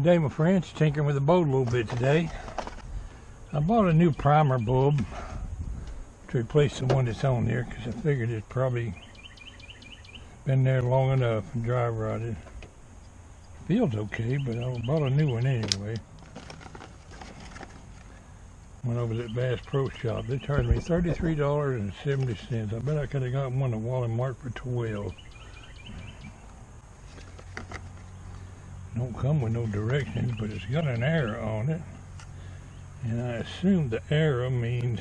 Good day, my friends. Tinkering with the boat a little bit today. I bought a new primer bulb to replace the one that's on there because I figured it's probably been there long enough and dry rotted. Feels okay, but I bought a new one anyway. Went over to that Bass Pro Shop. They charged me $33.70. I bet I could have got one at Walmart for $12. Don't come with no directions, but it's got an arrow on it, and I assume the arrow means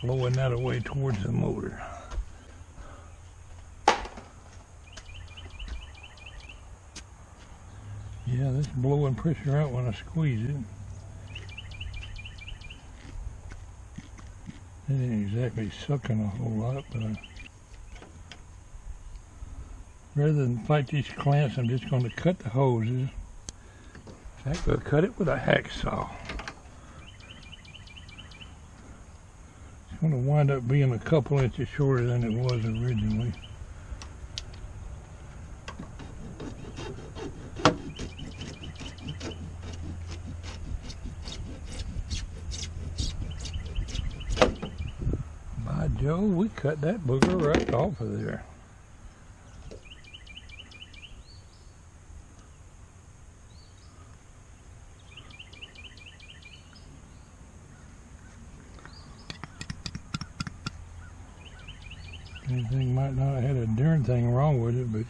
blowing that away towards the motor. Yeah, that's blowing pressure out when I squeeze it. It ain't exactly sucking a whole lot, but rather than fight these clamps, I'm just going to cut the hoses. In fact, I'll cut it with a hacksaw. It's going to wind up being a couple inches shorter than it was originally. By Joe, we cut that booger right off of there. Anything might not have had a darn thing wrong with it, but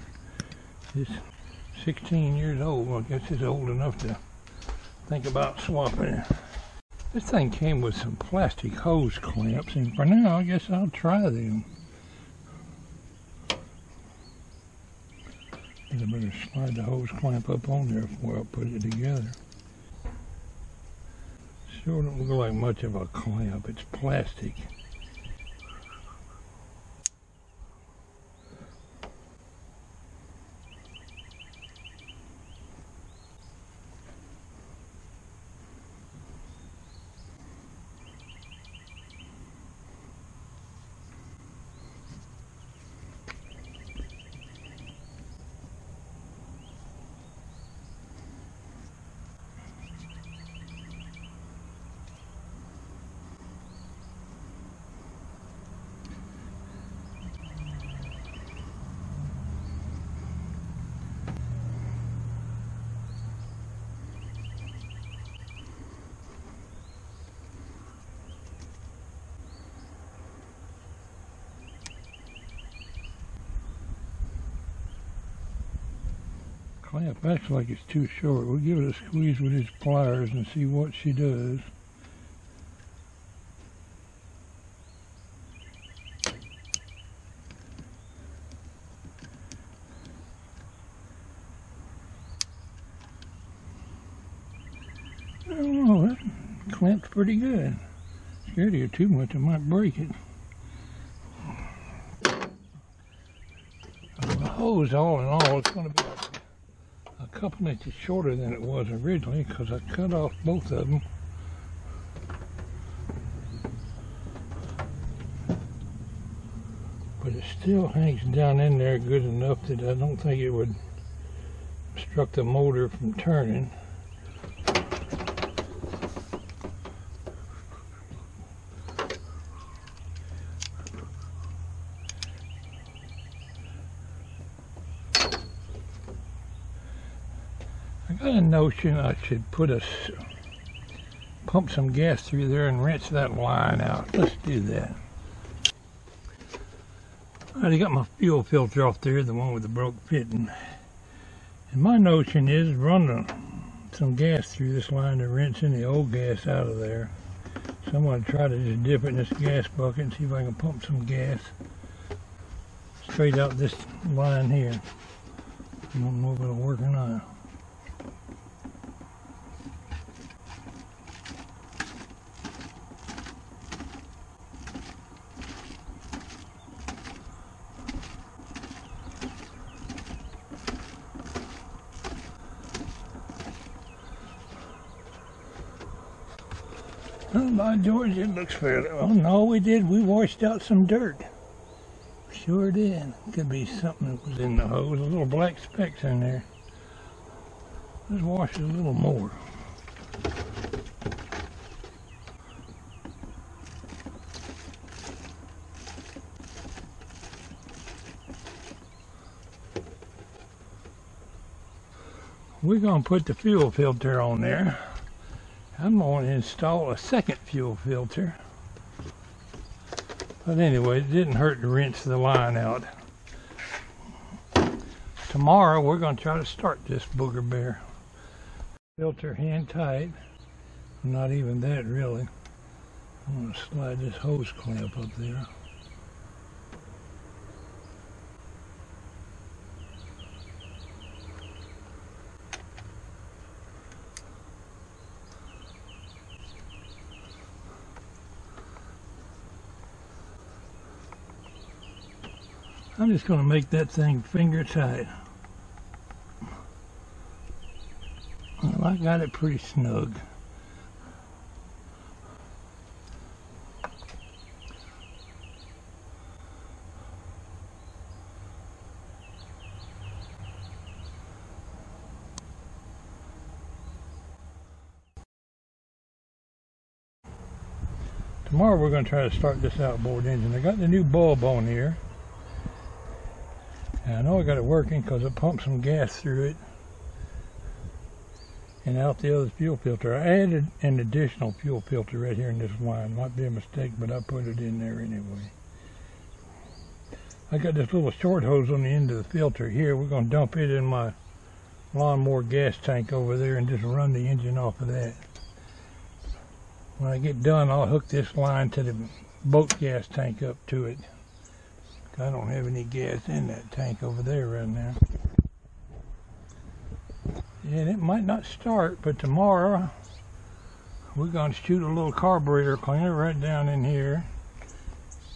it's 16 years old. I guess it's old enough to think about swapping it. This thing came with some plastic hose clamps, and for now I guess I'll try them. I better slide the hose clamp up on there before I put it together. Sure don't look like much of a clamp, it's plastic. Clamp acts like it's too short. We'll give it a squeeze with his pliers and see what she does. I don't know, that clamp's pretty good. Scared of you too much, I might break it. The hose, all in all, it's going to be a couple inches shorter than it was originally because I cut off both of them. But it still hangs down in there good enough that I don't think it would obstruct the motor from turning. I got a notion I should pump some gas through there and rinse that line out. Let's do that. I already got my fuel filter off there, the one with the broke fitting. And my notion is run some gas through this line to rinse any old gas out of there. So I'm going to try to just dip it in this gas bucket and see if I can pump some gas straight out this line here. I don't know if it'll work or not. Oh, by George, it looks fairly. Oh no, we did. We washed out some dirt. Sure did. Could be something that was in the hose. Little black specks in there. Let's wash it a little more. We're going to put the fuel filter on there. I'm going to install a second fuel filter. But anyway, it didn't hurt to rinse the line out. Tomorrow we're going to try to start this booger bear. Filter hand tight. Not even that really. I'm going to slide this hose clamp up there. I'm just going to make that thing finger tight. Well, I got it pretty snug. Tomorrow we're going to try to start this outboard engine. I got the new bulb on here. And I know I got it working because I pumped some gas through it and out the other fuel filter. I added an additional fuel filter right here in this line. Might be a mistake, but I put it in there anyway. I got this little short hose on the end of the filter here. We're going to dump it in my lawnmower gas tank over there and just run the engine off of that. When I get done, I'll hook this line to the boat gas tank up to it. I don't have any gas in that tank over there right now. And it might not start, but tomorrow we're going to shoot a little carburetor cleaner right down in here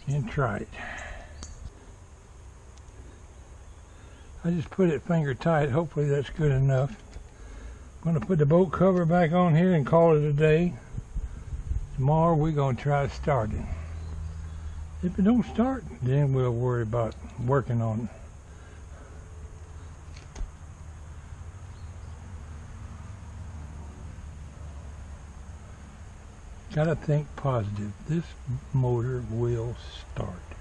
and try it. I just put it finger tight. Hopefully that's good enough. I'm going to put the boat cover back on here and call it a day. Tomorrow we're going to try to start it. If it don't start, then we'll worry about working on it. Gotta think positive. This motor will start.